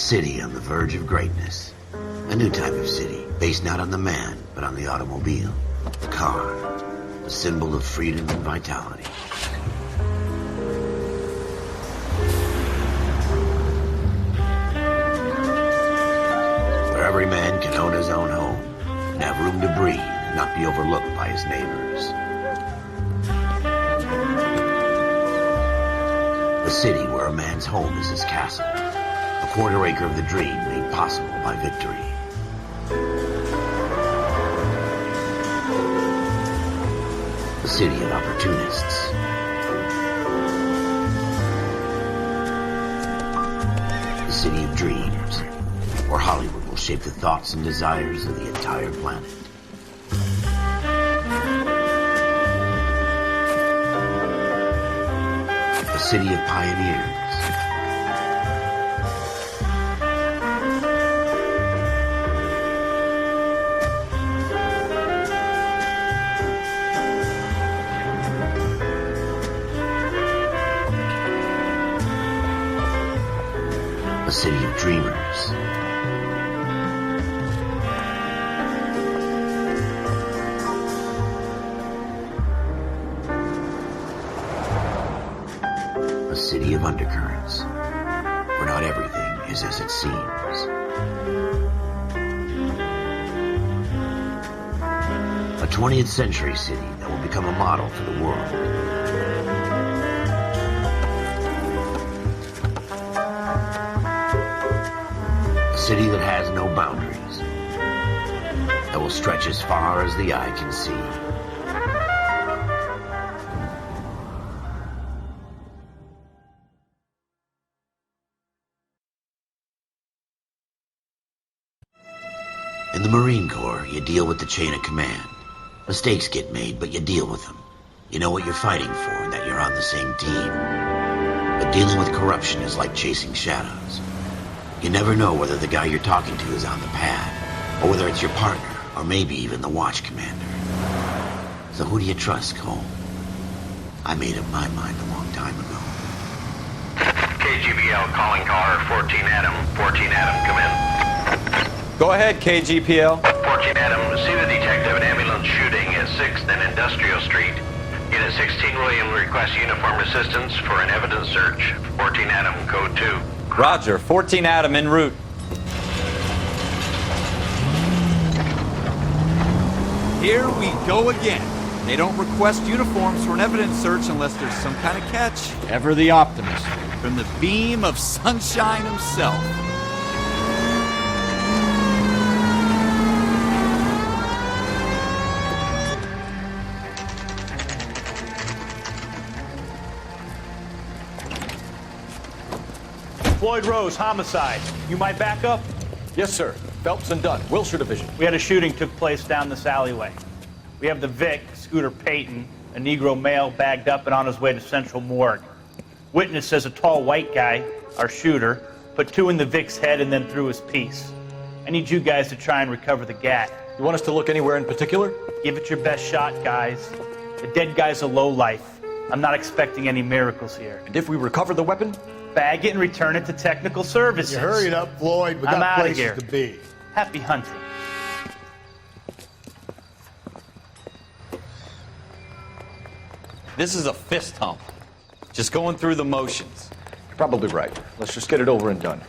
city on the verge of greatness. A new type of city, based not on the man, but on the automobile. The car, the symbol of freedom and vitality. Where every man can own his own home, and have room to breathe, and not be overlooked by his neighbors. A city where a man's home is his castle. A quarter acre of the dream made possible by victory. A city of opportunists. A city of dreams, where Hollywood will shape the thoughts and desires of the entire planet. A city of pioneers. A city of dreamers. A city of undercurrents, where not everything is as it seems. A 20th century city that will become a model for the world. A city that has no boundaries, that will stretch as far as the eye can see. In the Marine Corps, you deal with the chain of command. Mistakes get made, but you deal with them. You know what you're fighting for and that you're on the same team. But dealing with corruption is like chasing shadows. You never know whether the guy you're talking to is on the pad, or whether it's your partner, or maybe even the watch commander. So who do you trust, Cole? I made up my mind a long time ago. KGBL calling car 14 Adam. 14 Adam, come in. Go ahead, KGPL. 14 Adam, see the detective, an ambulance shooting at 6th and Industrial Street. Unit 16 William requests uniform assistance for an evidence search. 14 Adam, code 2. Roger, 14 Adam en route. Here we go again. They don't request uniforms for an evidence search unless there's some kind of catch. Ever the optimist. From the beam of sunshine himself. Floyd Rose, homicide. You might back up? Yes, sir. Phelps and Dunn, Wilshire Division. We had a shooting took place down this alleyway. We have the Vic, Scooter Payton, a Negro male bagged up and on his way to Central Morgue. Witness says a tall white guy, our shooter, put 2 in the Vic's head and then threw his piece. I need you guys to try and recover the gat. You want us to look anywhere in particular? Give it your best shot, guys. The dead guy's a lowlife. I'm not expecting any miracles here. And if we recover the weapon? Bag it and return it to technical services. You hurry it up, Floyd. We I'm got outta places here. to be. Happy hunting. This is a fist hump. Just going through the motions. You're probably right. Let's just get it over and done.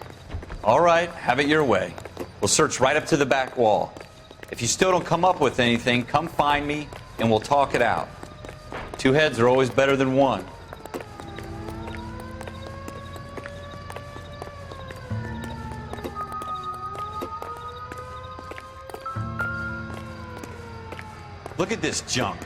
All right, have it your way. We'll search right up to the back wall. If you still don't come up with anything, come find me and we'll talk it out. 2 heads are always better than 1. Look at this junk.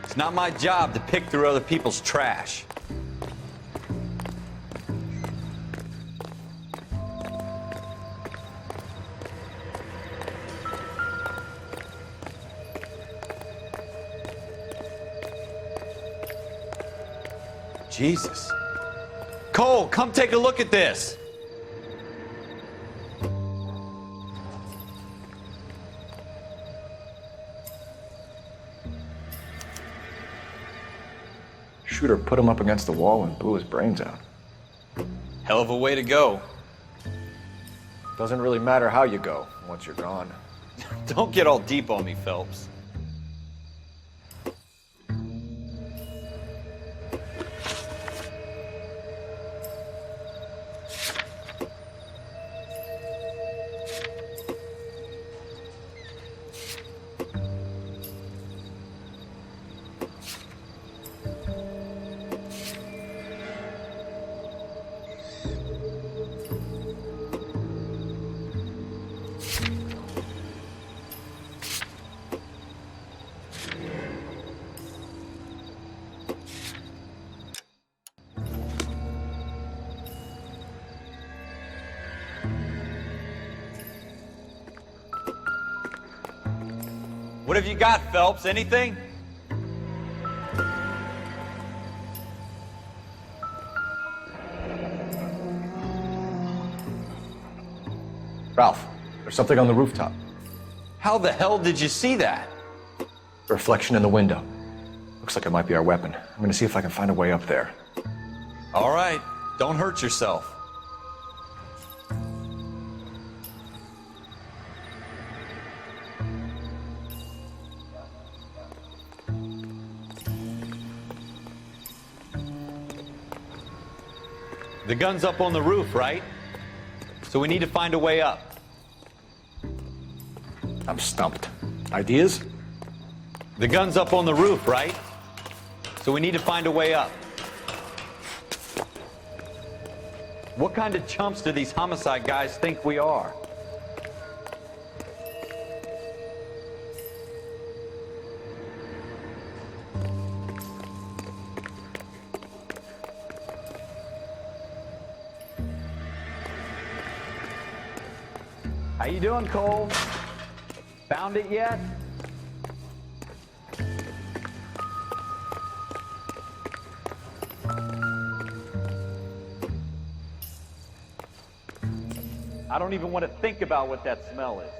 It's not my job to pick through other people's trash. Jesus. Cole, come take a look at this. Shooter put him up against the wall and blew his brains out. Hell of a way to go. Doesn't really matter how you go once you're gone. Don't get all deep on me, Phelps. What have you got, Phelps? Anything? Ralph, there's something on the rooftop. How the hell did you see that? A reflection in the window. Looks like it might be our weapon. I'm gonna see if I can find a way up there. All right, don't hurt yourself. The gun's up on the roof, right? So we need to find a way up. I'm stumped. Ideas? The gun's up on the roof, right? So we need to find a way up. What kind of chumps do these homicide guys think we are? How you doing, Cole? Found it yet? I don't even want to think about what that smell is.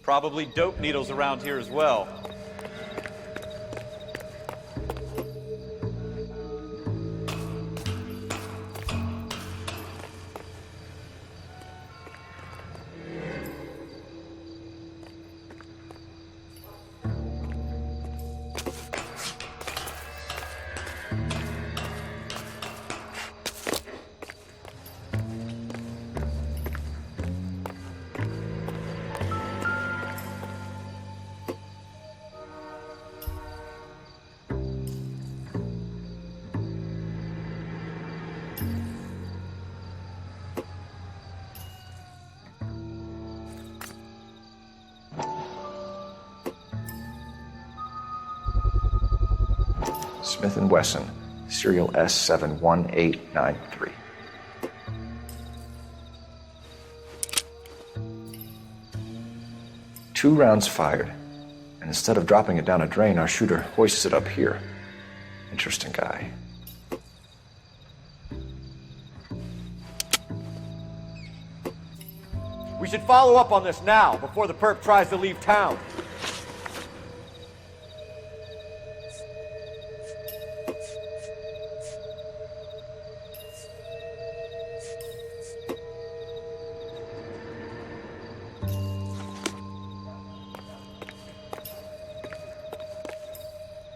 Probably dope needles around here as well. Smith & Wesson, serial S71893. Two rounds fired, and instead of dropping it down a drain, our shooter hoists it up here. Interesting guy. We should follow up on this now, before the perp tries to leave town.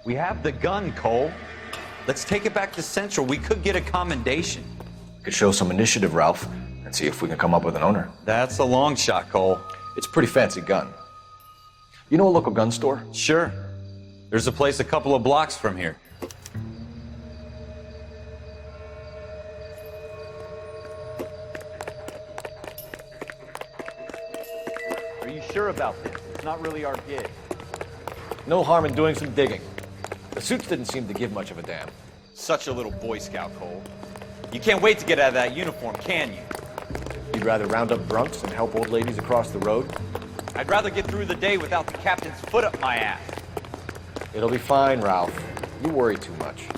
We have the gun, Cole. Let's take it back to Central. We could get a commendation. Could show some initiative, Ralph, and see if we can come up with an owner. That's a long shot, Cole. It's a pretty fancy gun. You know a local gun store? Sure. There's a place a couple of blocks from here. Are you sure about this? It's not really our gig. No harm in doing some digging. The suits didn't seem to give much of a damn. Such a little Boy Scout, Cole. You can't wait to get out of that uniform, can you? You'd rather round up drunks and help old ladies across the road? I'd rather get through the day without the captain's foot up my ass. It'll be fine, Ralph. You worry too much.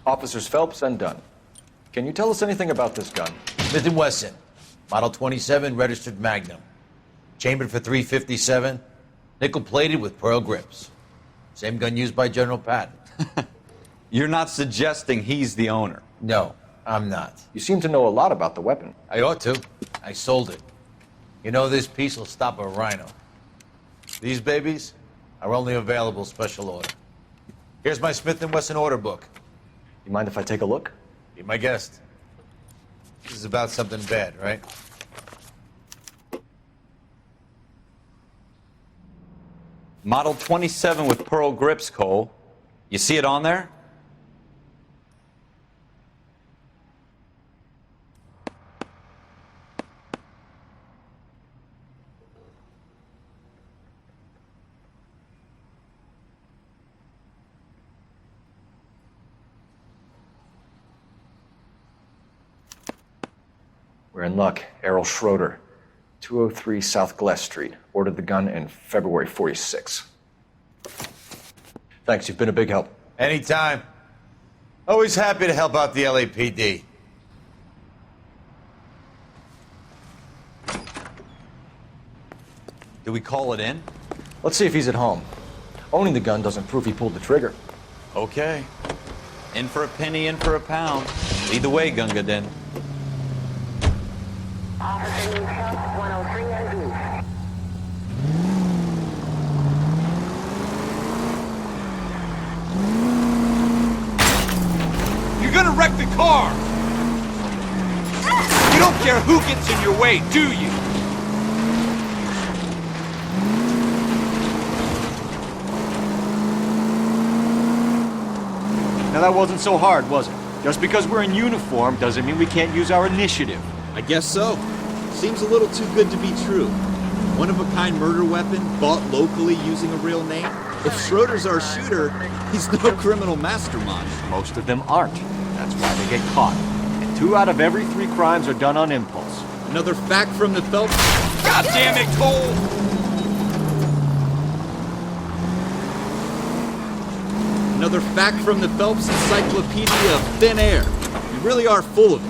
Officers Phelps and Dunn. Can you tell us anything about this gun? Smith & Wesson, Model 27, registered Magnum. Chambered for .357, nickel-plated with pearl grips. Same gun used by General Patton. You're not suggesting he's the owner? No, I'm not. You seem to know a lot about the weapon. I ought to. I sold it. You know, this piece will stop a rhino. These babies are only available special order. Here's my Smith & Wesson order book. You mind if I take a look? Be my guest. This is about something bad, right? Model 27 with pearl grips, Cole. You see it on there? We're in luck. Errol Schroeder, 203 South Glass Street. Ordered the gun in February '46. Thanks, you've been a big help. Anytime. Always happy to help out the LAPD. Do we call it in? Let's see if he's at home. Owning the gun doesn't prove he pulled the trigger. Okay. In for a penny, in for a pound. Lead the way, Gunga Din. Officer needs help, 103 and You're gonna wreck the car! You don't care who gets in your way, do you? Now that wasn't so hard, was it? Just because we're in uniform doesn't mean we can't use our initiative. I guess so. Seems a little too good to be true. One-of-a-kind murder weapon bought locally using a real name? If Schroeder's our shooter, he's no criminal mastermind. Most of them aren't. That's why they get caught. And 2 out of every 3 crimes are done on impulse. Another fact from the Phelps... God damn it, Cole! Another fact from the Phelps Encyclopedia of Thin Air. You really are full of it.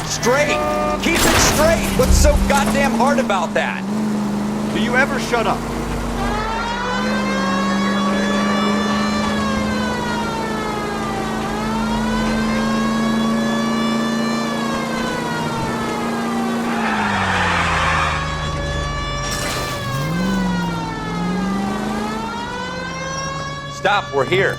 Straight! Keep it straight! What's so goddamn hard about that? Do you ever shut up? Stop, we're here.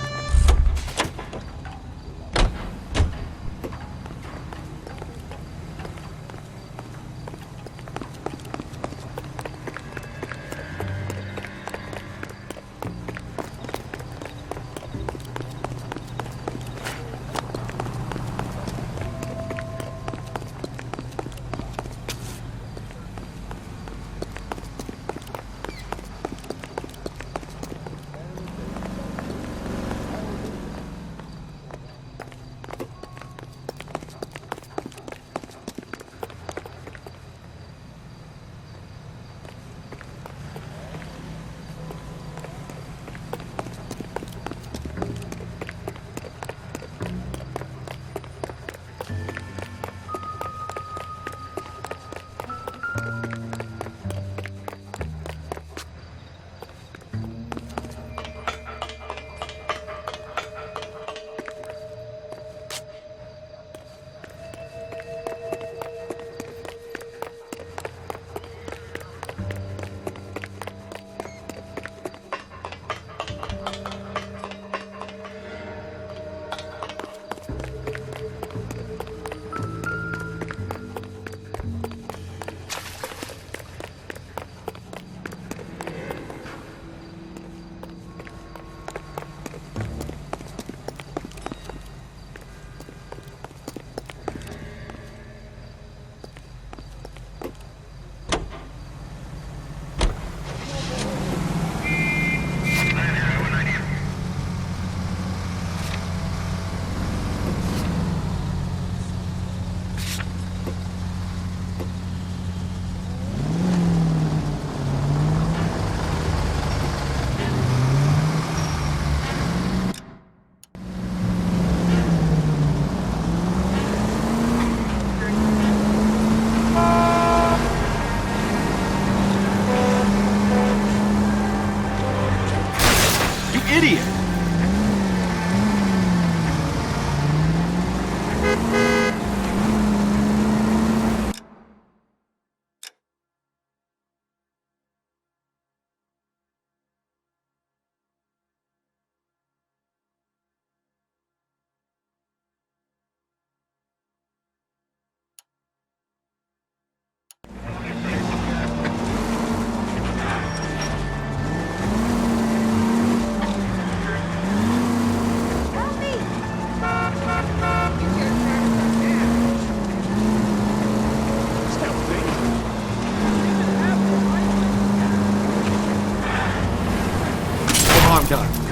done.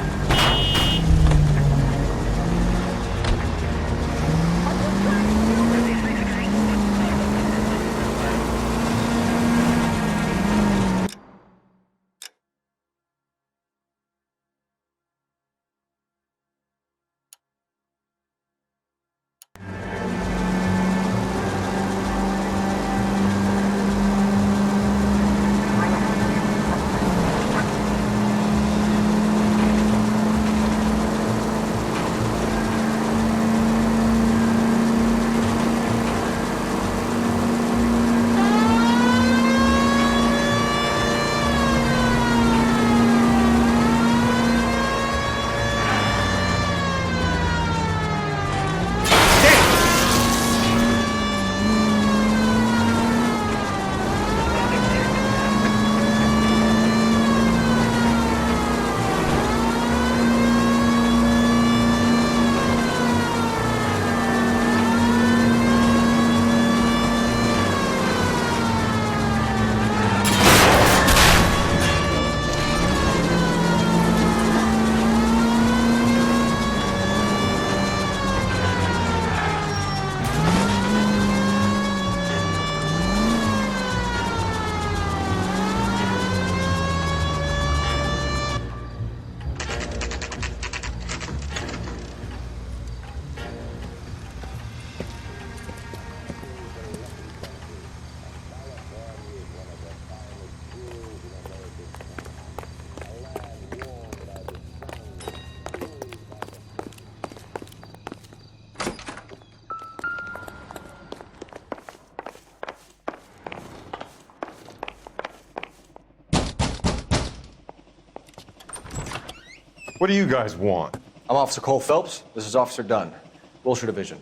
What do you guys want? I'm Officer Cole Phelps. This is Officer Dunn, Wilshire Division.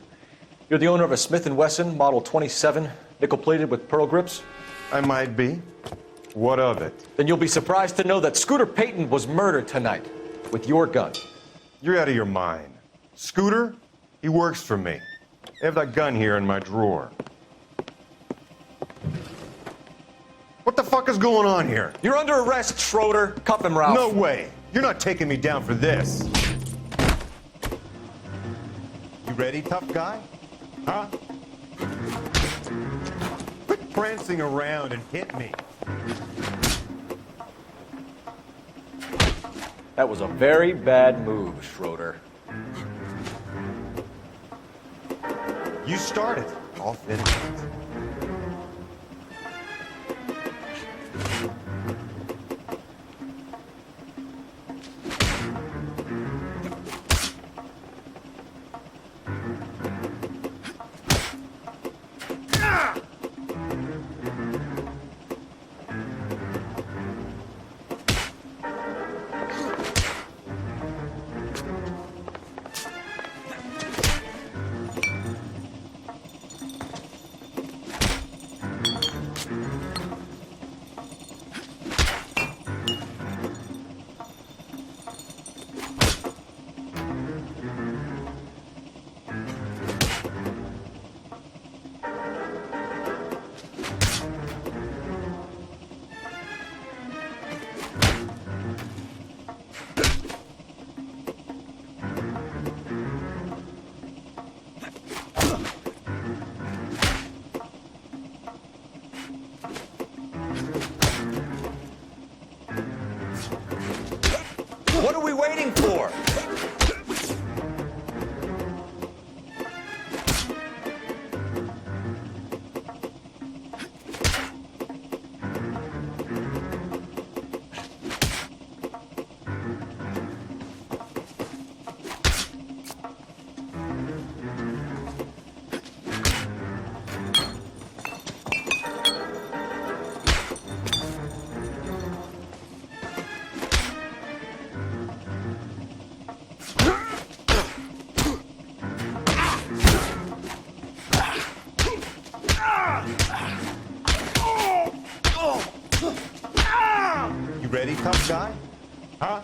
You're the owner of a Smith & Wesson Model 27, nickel-plated with pearl grips? I might be. What of it? Then you'll be surprised to know that Scooter Payton was murdered tonight with your gun. You're out of your mind. Scooter? He works for me. I have that gun here in my drawer. What the fuck is going on here? You're under arrest, Schroeder. Cuff him, Ralph. No way. You're not taking me down for this. You ready, tough guy? Huh? Quit prancing around and hit me. That was a very bad move, Schroeder. You started. I'll finish it. What are we waiting for? Ready, tough guy? Huh?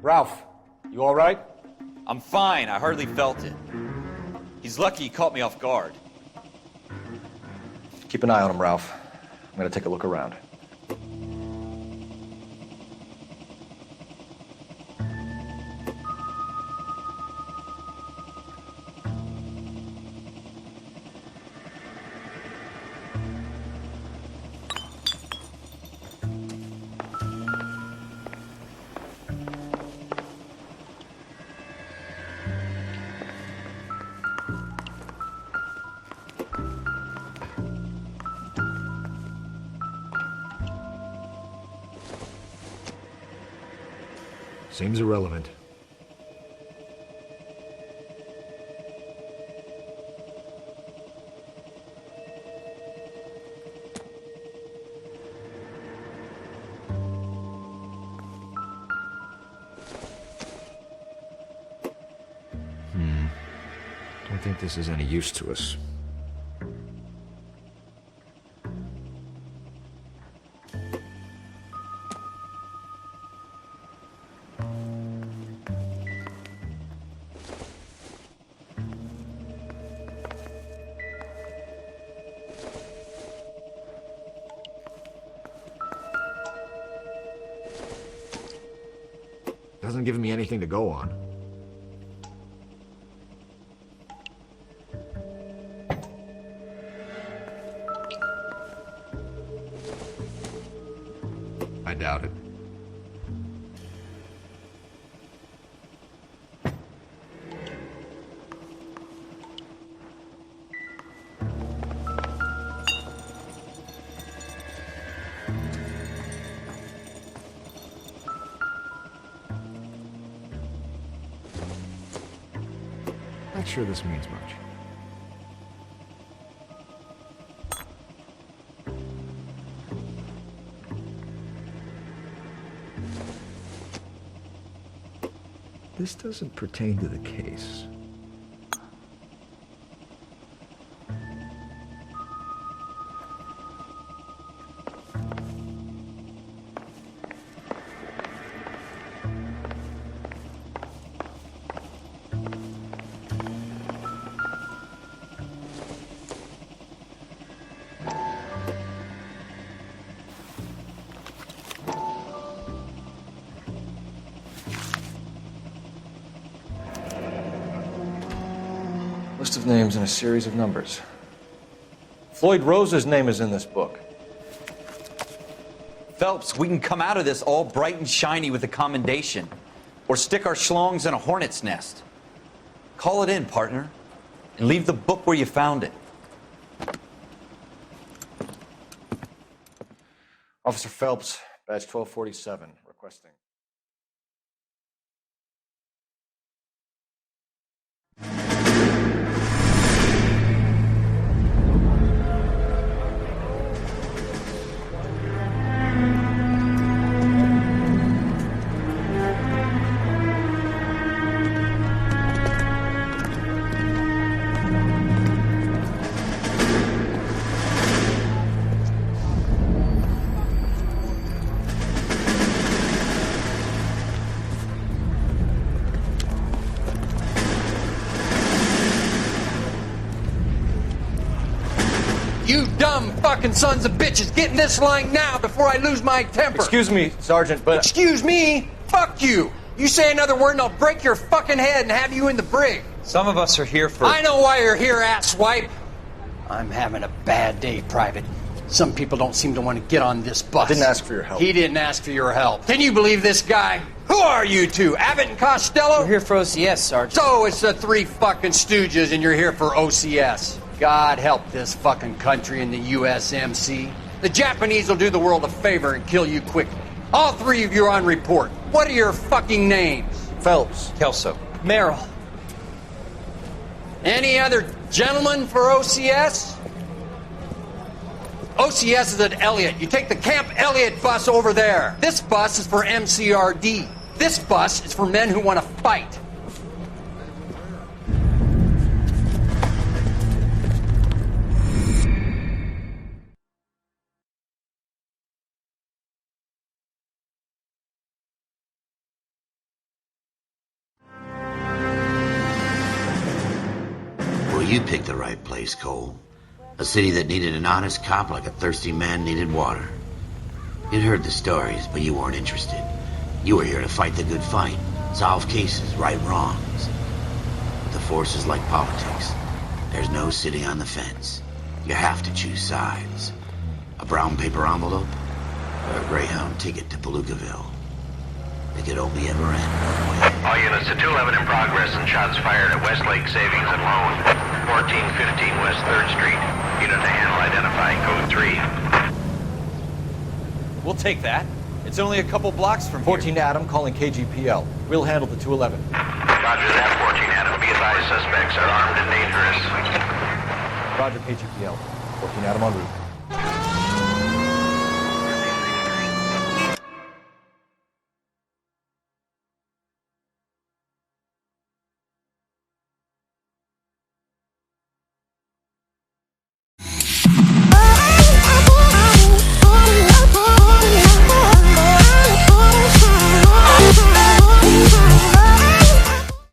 Ralph, you all right? I'm fine. I hardly felt it. He's lucky he caught me off guard. Keep an eye on him, Ralph. I'm gonna take a look around. Seems irrelevant. Don't think this is any use to us. Doesn't give me anything to go on. I doubt it. Not sure this means much. This doesn't pertain to the case. List of names and a series of numbers. Floyd Rose's name is in this book. Phelps, we can come out of this all bright and shiny with a commendation. Or stick our schlongs in a hornet's nest. Call it in, partner. And leave the book where you found it. Officer Phelps, badge 1247, requesting. You dumb fucking sons of bitches, get in this line now before I lose my temper. Excuse me, Sergeant, but... Excuse me? Fuck you. You say another word and I'll break your fucking head and have you in the brig. Some of us are here for... I know why you're here, asswipe. I'm having a bad day, Private. Some people don't seem to want to get on this bus. I didn't ask for your help. He didn't ask for your help. Can you believe this guy? Who are you two? Abbott and Costello? We're here for OCS, Sergeant. So it's the three fucking stooges and you're here for OCS. God help this fucking country and the USMC. The Japanese will do the world a favor and kill you quickly. All three of you are on report. What are your fucking names? Phelps. Kelso. Merrill. Any other gentlemen for OCS? OCS is at Elliott. You take the Camp Elliott bus over there. This bus is for MCRD. This bus is for men who want to fight. You picked the right place, Cole. A city that needed an honest cop like a thirsty man needed water. You'd heard the stories, but you weren't interested. You were here to fight the good fight, solve cases, right wrongs. But the force is like politics. There's no sitting on the fence. You have to choose sides. A brown paper envelope, or a Greyhound ticket to Palookaville. It could only ever end one way. All units to 211 in progress and shots fired at Westlake Savings and Loan, 1415 West 3rd Street. Unit to handle identify code 3. We'll take that. It's only a couple blocks from 14 here. Adam calling KGPL. We'll handle the 211. Roger that, 14 Adam. Be advised, suspects are armed and dangerous. Roger KGPL. 14 Adam en route.